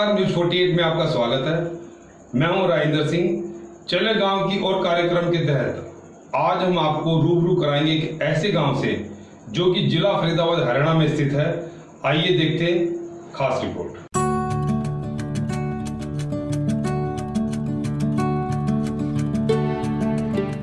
नमस्कार, न्यूज 48 में आपका स्वागत है। मैं हूं राजेंद्र सिंह। चले गांव की ओर कार्यक्रम के तहत आज हम आपको रूबरू कराएंगे एक ऐसे गांव से जो कि जिला फरीदाबाद हरियाणा में स्थित है। आइए देखते हैं खास रिपोर्ट।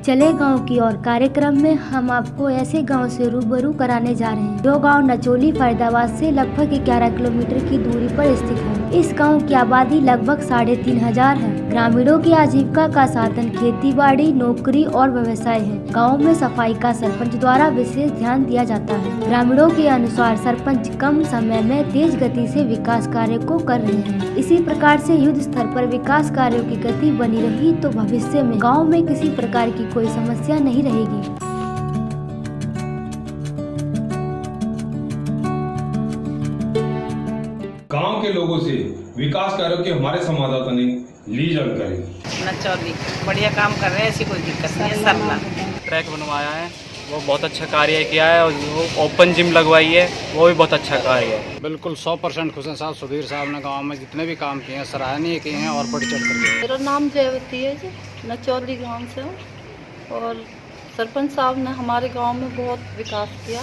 चले गांव की ओर कार्यक्रम में हम आपको ऐसे गांव से रूबरू कराने जा रहे हैं जो गांव नचोली फरीदाबाद से लगभग 11 किलोमीटर की दूरी पर स्थित है। इस गांव की आबादी लगभग 3500 है। ग्रामीणों की आजीविका का साधन खेती बाड़ी, नौकरी और व्यवसाय है। गांव में सफाई का सरपंच द्वारा विशेष ध्यान दिया जाता है। ग्रामीणों के अनुसार सरपंच कम समय में तेज गति से विकास कार्य को कर रहे हैं। इसी प्रकार से युद्ध स्तर पर विकास कार्यों की गति बनी रही तो भविष्य में गाँव में किसी प्रकार की कोई समस्या नहीं रहेगी। गांव के लोगों से विकास कार्यों की हमारे संवाददाता ने ली जानकारी। नचौली बढ़िया काम कर रहे हैं, ऐसी कोई दिक्कत नहीं है। सरला ट्रैक बनवाया है, वो बहुत अच्छा कार्य किया है, और वो ओपन जिम लगवाई है, वो भी बहुत अच्छा कार्य है। बिल्कुल 100% खुश हैं साहब। सुधीर साहब ने गांव में जितने भी काम किए हैं सराहनीय किए हैं और बढ़ चढ़ कर। मेरा नाम जयवती है जी, नचौली गांव से हूँ। और सरपंच साहब ने हमारे गांव में बहुत विकास किया।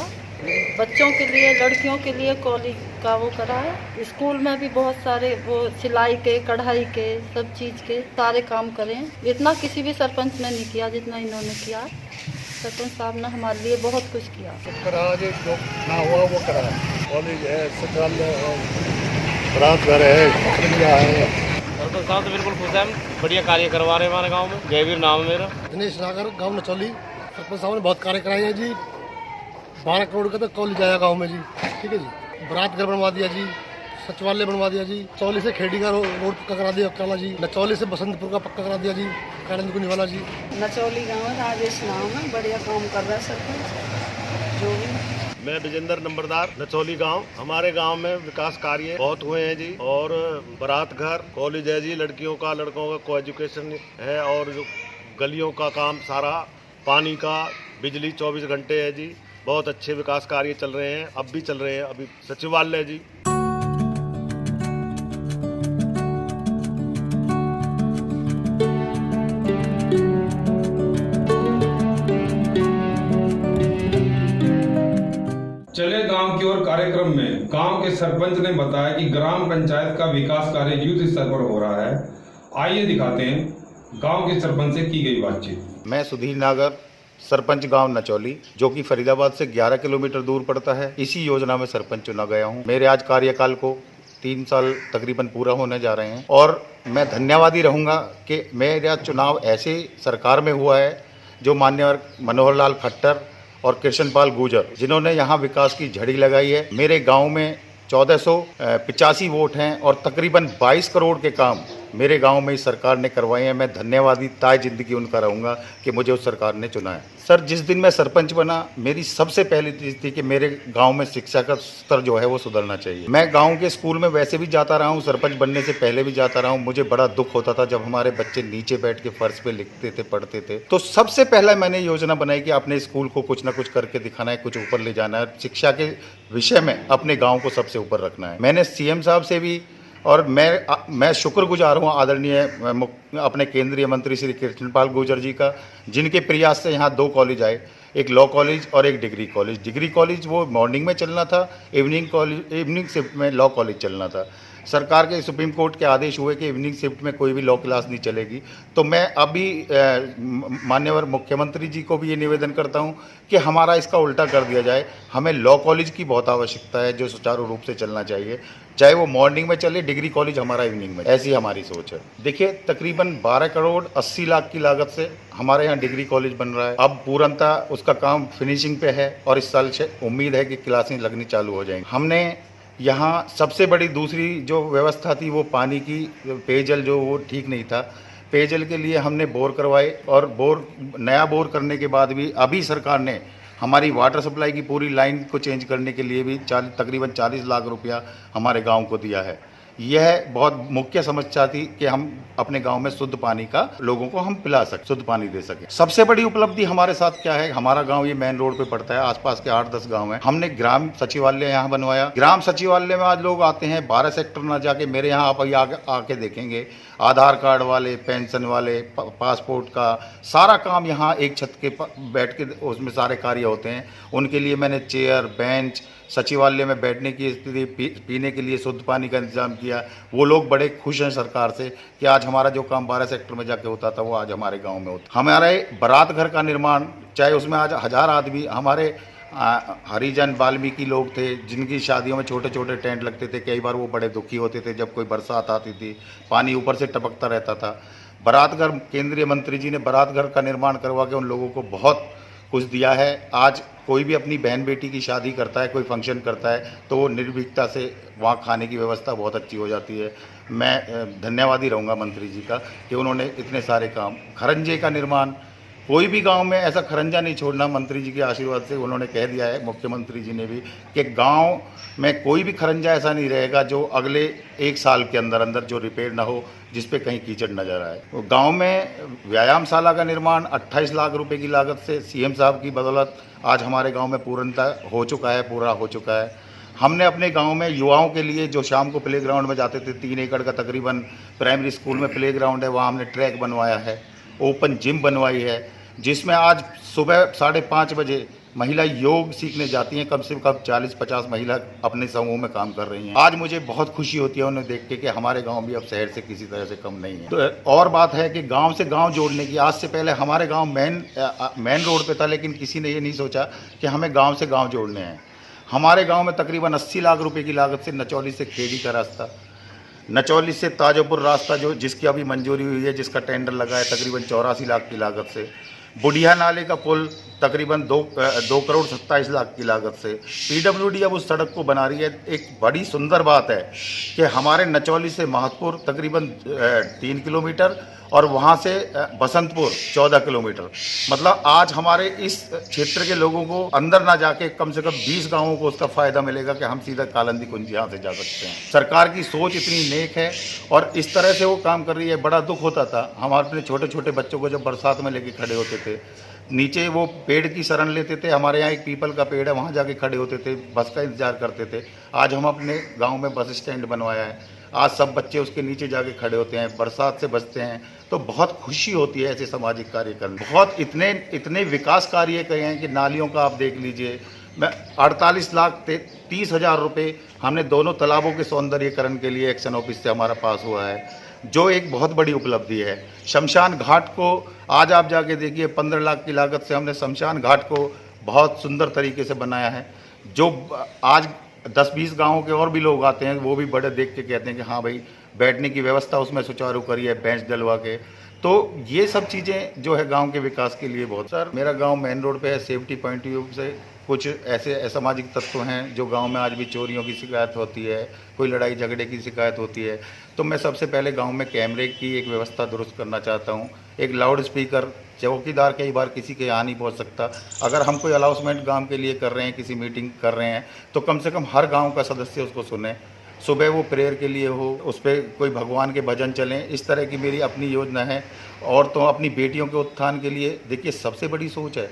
बच्चों के लिए, लड़कियों के लिए कॉलेज का वो करा है। स्कूल में भी बहुत सारे वो सिलाई के, कढ़ाई के, सब चीज़ के सारे काम करे हैं। इतना किसी भी सरपंच ने नहीं किया जितना इन्होंने किया। सरपंच साहब ने हमारे लिए बहुत कुछ किया। जो ना हुआ वो करा है। कॉलेज है, शौचालय है, रात घर है, है। सरपंच साहब तो बिल्कुल खुश है, बढ़िया कार्य करवा रहे हैं हमारे गाँव में। जयवीर नाम है मेरा। दिनेश नागर, गाँव नचौली। सरपंच साहब ने बहुत कार्य कराए हैं जी। 12 करोड़ का तो कॉलेज आया गाँव में जी, ठीक है जी। बरात घर बनवा दिया जी, सचिवालय बनवा दिया जी। नचौली से खेड़ी का रोड पक्का करा दिया काला जी। नचौली से बसंतपुर का पक्का करा दिया जी, कानंद कुंजवाला जी। नचौली गाँव है, राजेश नाम है, बढ़िया काम कर रहा है सरपंच जो भी। मैं विजेंद्र नंबरदार, नचौली गांव। हमारे गांव में विकास कार्य बहुत हुए हैं जी, और बारात घर, कॉलेज है जी, लड़कियों का लड़कों का को एजुकेशन है, और जो गलियों का काम सारा, पानी का, बिजली 24 घंटे है जी। बहुत अच्छे विकास कार्य चल रहे हैं, अब भी चल रहे हैं। अभी सचिवालय जी। चले गांव की ओर कार्यक्रम में गांव के सरपंच ने बताया कि ग्राम पंचायत का विकास कार्य युद्ध स्तर पर हो रहा है। आइए दिखाते हैं गांव के सरपंच से की गई बातचीत। मैं सुधीर नागर, सरपंच गांव नचौली, जो कि फरीदाबाद से 11 किलोमीटर दूर पड़ता है। इसी योजना में सरपंच चुना गया हूं। मेरे आज कार्यकाल को 3 साल तकरीबन पूरा होने जा रहे हैं, और मैं धन्यवादी रहूंगा कि मेरा चुनाव ऐसे सरकार में हुआ है जो माननीय मनोहर लाल खट्टर और कृष्णपाल गुर्जर, जिन्होंने यहाँ विकास की झड़ी लगाई है। मेरे गाँव में 1485 वोट हैं, और तकरीबन 22 करोड़ के काम मेरे गांव में इस सरकार ने करवाए हैं। मैं धन्यवादी ताए जिंदगी उनका रहूंगा कि मुझे उस सरकार ने चुना है। सर, जिस दिन मैं सरपंच बना, मेरी सबसे पहली चीज़ थी कि मेरे गांव में शिक्षा का स्तर जो है वो सुधरना चाहिए। मैं गांव के स्कूल में वैसे भी जाता रहा हूं, सरपंच बनने से पहले भी जाता रहा हूं। मुझे बड़ा दुख होता था जब हमारे बच्चे नीचे बैठ के फर्श पे लिखते थे, पढ़ते थे। तो सबसे पहले मैंने योजना बनाई कि अपने स्कूल को कुछ ना कुछ करके दिखाना है, कुछ ऊपर ले जाना है। शिक्षा के विषय में अपने गाँव को सबसे ऊपर रखना है। मैंने CM साहब से भी, और मैं शुक्रगुजार हूँ आदरणीय अपने केंद्रीय मंत्री श्री कृष्णपाल गुर्जर जी का, जिनके प्रयास से यहाँ 2 कॉलेज आए, एक लॉ कॉलेज और एक डिग्री कॉलेज। डिग्री कॉलेज वो मॉर्निंग में चलना था, इवनिंग शिफ्ट में लॉ कॉलेज चलना था। सरकार के सुप्रीम कोर्ट के आदेश हुए कि इवनिंग शिफ्ट में कोई भी लॉ क्लास नहीं चलेगी। तो मैं अभी माननीय मुख्यमंत्री जी को भी ये निवेदन करता हूँ कि हमारा इसका उल्टा कर दिया जाए। हमें लॉ कॉलेज की बहुत आवश्यकता है जो सुचारू रूप से चलना चाहिए, चाहे वो मॉर्निंग में चले, डिग्री कॉलेज हमारा इवनिंग में। ऐसी हमारी सोच है। देखिए, तकरीबन 12 करोड़ 80 लाख की लागत से हमारे यहाँ डिग्री कॉलेज बन रहा है। अब पूर्णतः उसका काम फिनिशिंग पे है, और इस साल से उम्मीद है कि क्लासें लगनी चालू हो जाएंगी। हमने यहाँ सबसे बड़ी दूसरी जो व्यवस्था थी वो पानी की, पेयजल जो वो ठीक नहीं था। पेयजल के लिए हमने बोर करवाए, और नया बोर करने के बाद भी अभी सरकार ने हमारी वाटर सप्लाई की पूरी लाइन को चेंज करने के लिए भी तकरीबन 40 लाख रुपया हमारे गांव को दिया है। यह बहुत मुख्य समस्या थी कि हम अपने गांव में शुद्ध पानी का लोगों को हम पिला सकें, शुद्ध पानी दे सकें। सबसे बड़ी उपलब्धि हमारे साथ क्या है, हमारा गांव ये मेन रोड पे पड़ता है, आसपास के 8-10 गांव हैं। हमने ग्राम सचिवालय यहाँ बनवाया। ग्राम सचिवालय में आज लोग आते हैं 12 सेक्टर ना जाके, मेरे यहाँ आप आके देखेंगे आधार कार्ड वाले, पेंशन वाले, पासपोर्ट का सारा काम यहाँ एक छत के बैठ के उसमें सारे कार्य होते हैं। उनके लिए मैंने चेयर, बेंच, सचिवालय में बैठने की स्थिति, पीने के लिए शुद्ध पानी का इंतजाम किया। वो लोग बड़े खुश हैं सरकार से कि आज हमारा जो काम 12 सेक्टर में जाके होता था वो आज हमारे गांव में होता। हमारे बारात घर का निर्माण, चाहे उसमें आज 1000 आदमी, हमारे हरिजन वाल्मीकि लोग थे जिनकी शादियों में छोटे छोटे टेंट लगते थे। कई बार वो बड़े दुखी होते थे जब कोई बरसात आती थी, पानी ऊपर से टपकता रहता था। बारात घर, केंद्रीय मंत्री जी ने बारात घर का निर्माण करवा के उन लोगों को बहुत कुछ दिया है। आज कोई भी अपनी बहन बेटी की शादी करता है, कोई फंक्शन करता है, तो वो निर्भीकता से वहाँ खाने की व्यवस्था बहुत अच्छी हो जाती है। मैं धन्यवादी रहूँगा मंत्री जी का कि उन्होंने इतने सारे काम। खरंजे का निर्माण, कोई भी गांव में ऐसा खरंजा नहीं छोड़ना, मंत्री जी के आशीर्वाद से उन्होंने कह दिया है, मुख्यमंत्री जी ने भी, कि गांव में कोई भी खरंजा ऐसा नहीं रहेगा जो अगले 1 साल के अंदर अंदर जो रिपेयर ना हो, जिस पे कहीं कीचड़ नजर आए। तो गांव में व्यायामशाला का निर्माण 28 लाख रुपए की लागत से सीएम साहब की बदौलत आज हमारे गांव में पूर्णतः हो चुका है, पूरा हो चुका है। हमने अपने गांव में युवाओं के लिए जो शाम को प्ले ग्राउंड में जाते थे, 3 एकड़ का तकरीबन प्राइमरी स्कूल में प्ले ग्राउंड है, वहाँ हमने ट्रैक बनवाया है, ओपन जिम बनवाई है, जिसमें आज सुबह 5:30 बजे महिला योग सीखने जाती हैं। कम से कम 40-50 महिला अपने समूह में काम कर रही हैं। आज मुझे बहुत खुशी होती है उन्हें देख के कि हमारे गांव भी अब शहर से किसी तरह से कम नहीं है। तो और बात है कि गांव से गांव जोड़ने की, आज से पहले हमारे गांव मेन रोड पे था, लेकिन किसी ने ये नहीं सोचा कि हमें गाँव से गाँव जोड़ने हैं। हमारे गाँव में तकरीबन 80 लाख रुपये की लागत से नचौली से खेड़ी का रास्ता, नचौली से ताजोपुर रास्ता जो जिसकी अभी मंजूरी हुई है, जिसका टेंडर लगा है तकरीबन 84 लाख की लागत से, बुढ़िया नाले का पुल तकरीबन 2 करोड़ 27 लाख की लागत से। पीडब्ल्यूडी अब उस सड़क को बना रही है। एक बड़ी सुंदर बात है कि हमारे नचौली से महतपुर तकरीबन 3 किलोमीटर और वहाँ से बसंतपुर 14 किलोमीटर। मतलब आज हमारे इस क्षेत्र के लोगों को अंदर ना जाके कम से कम 20 गांवों को उसका फ़ायदा मिलेगा कि हम सीधा कालंदी कुंज यहाँ से जा सकते हैं। सरकार की सोच इतनी नेक है और इस तरह से वो काम कर रही है। बड़ा दुख होता था, हम अपने छोटे छोटे बच्चों को जब बरसात में लेके खड़े होते थे, नीचे वो पेड़ की शरण लेते थे। हमारे यहाँ एक पीपल का पेड़ है, वहाँ जाके खड़े होते थे, बस का इंतजार करते थे। आज हम अपने गांव में बस स्टैंड बनवाया है, आज सब बच्चे उसके नीचे जाके खड़े होते हैं, बरसात से बचते हैं। तो बहुत खुशी होती है ऐसे सामाजिक कार्य करने। बहुत इतने विकास कार्य किए हैं कि नालियों का आप देख लीजिए, मैं 48,30,000 रुपये हमने दोनों तालाबों के सौंदर्यीकरण के लिए एक्शन ऑफिस से हमारा पास हुआ है, जो एक बहुत बड़ी उपलब्धि है। शमशान घाट को आज आप जाके देखिए, 15 लाख की लागत से हमने शमशान घाट को बहुत सुंदर तरीके से बनाया है। जो आज 10-20 गाँवों के और भी लोग आते हैं, वो भी बड़े देख के कहते हैं कि हाँ भाई, बैठने की व्यवस्था उसमें सुचारू करी है, बेंच डलवा के। तो ये सब चीज़ें जो है गांव के विकास के लिए बहुत। सर, मेरा गांव मेन रोड पे है। सेफ्टी पॉइंट ऑफ व्यू से कुछ ऐसे असामाजिक तत्व हैं जो गांव में आज भी चोरियों की शिकायत होती है, कोई लड़ाई झगड़े की शिकायत होती है। तो मैं सबसे पहले गांव में कैमरे की एक व्यवस्था दुरुस्त करना चाहता हूं। एक लाउड स्पीकर, चौकीदार कई बार किसी के यहाँ नहीं पहुँच सकता। अगर हम कोई अनाउंसमेंट गांव के लिए कर रहे हैं, किसी मीटिंग कर रहे हैं, तो कम से कम हर गाँव का सदस्य उसको सुने। सुबह वो प्रेयर के लिए हो, उस पर कोई भगवान के भजन चलें, इस तरह की मेरी अपनी योजना है। और तो अपनी बेटियों के उत्थान के लिए देखिए, सबसे बड़ी सोच है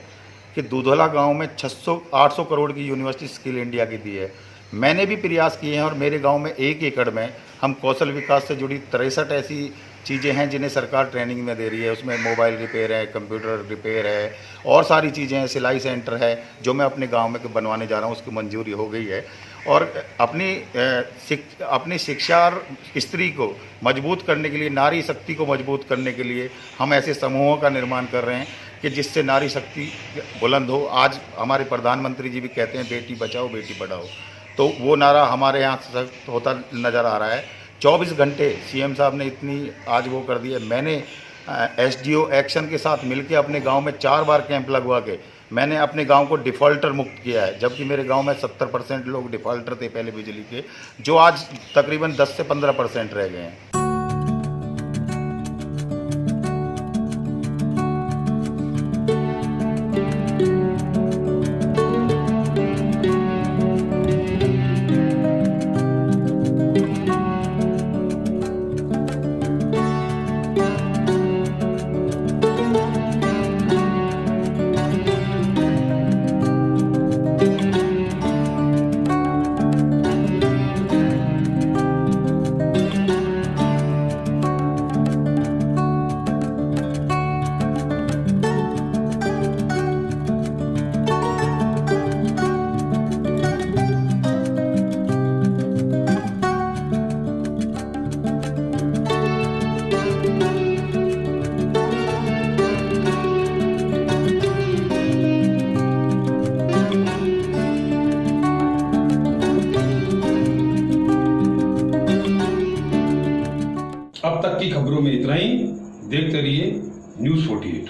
कि दूधौला गांव में 800 करोड़ की यूनिवर्सिटी स्किल इंडिया की दी है। मैंने भी प्रयास किए हैं और मेरे गांव में 1 एकड़ में हम कौशल विकास से जुड़ी 63 ऐसी चीज़ें हैं जिन्हें सरकार ट्रेनिंग में दे रही है। उसमें मोबाइल रिपेयर है, कंप्यूटर रिपेयर है और सारी चीज़ें हैं। सिलाई सेंटर है जो मैं अपने गांव में बनवाने जा रहा हूं, उसकी मंजूरी हो गई है। और अपनी शिक्षा और स्त्री को मजबूत करने के लिए, नारी शक्ति को मजबूत करने के लिए हम ऐसे समूहों का निर्माण कर रहे हैं कि जिससे नारी शक्ति बुलंद हो। आज हमारे प्रधानमंत्री जी भी कहते हैं बेटी बचाओ बेटी पढ़ाओ, तो वो नारा हमारे यहाँ सख्त होता नज़र आ रहा है। 24 घंटे सीएम साहब ने इतनी आज वो कर दी है। मैंने SDO एक्शन के साथ मिलकर अपने गांव में 4 बार कैंप लगवा के मैंने अपने गांव को डिफ़ॉल्टर मुक्त किया है। जबकि मेरे गांव में 70% लोग डिफ़ॉल्टर थे पहले बिजली के, जो आज तकरीबन 10 से 15% रह गए हैं। में इतना ही। देखते रहिए News 48।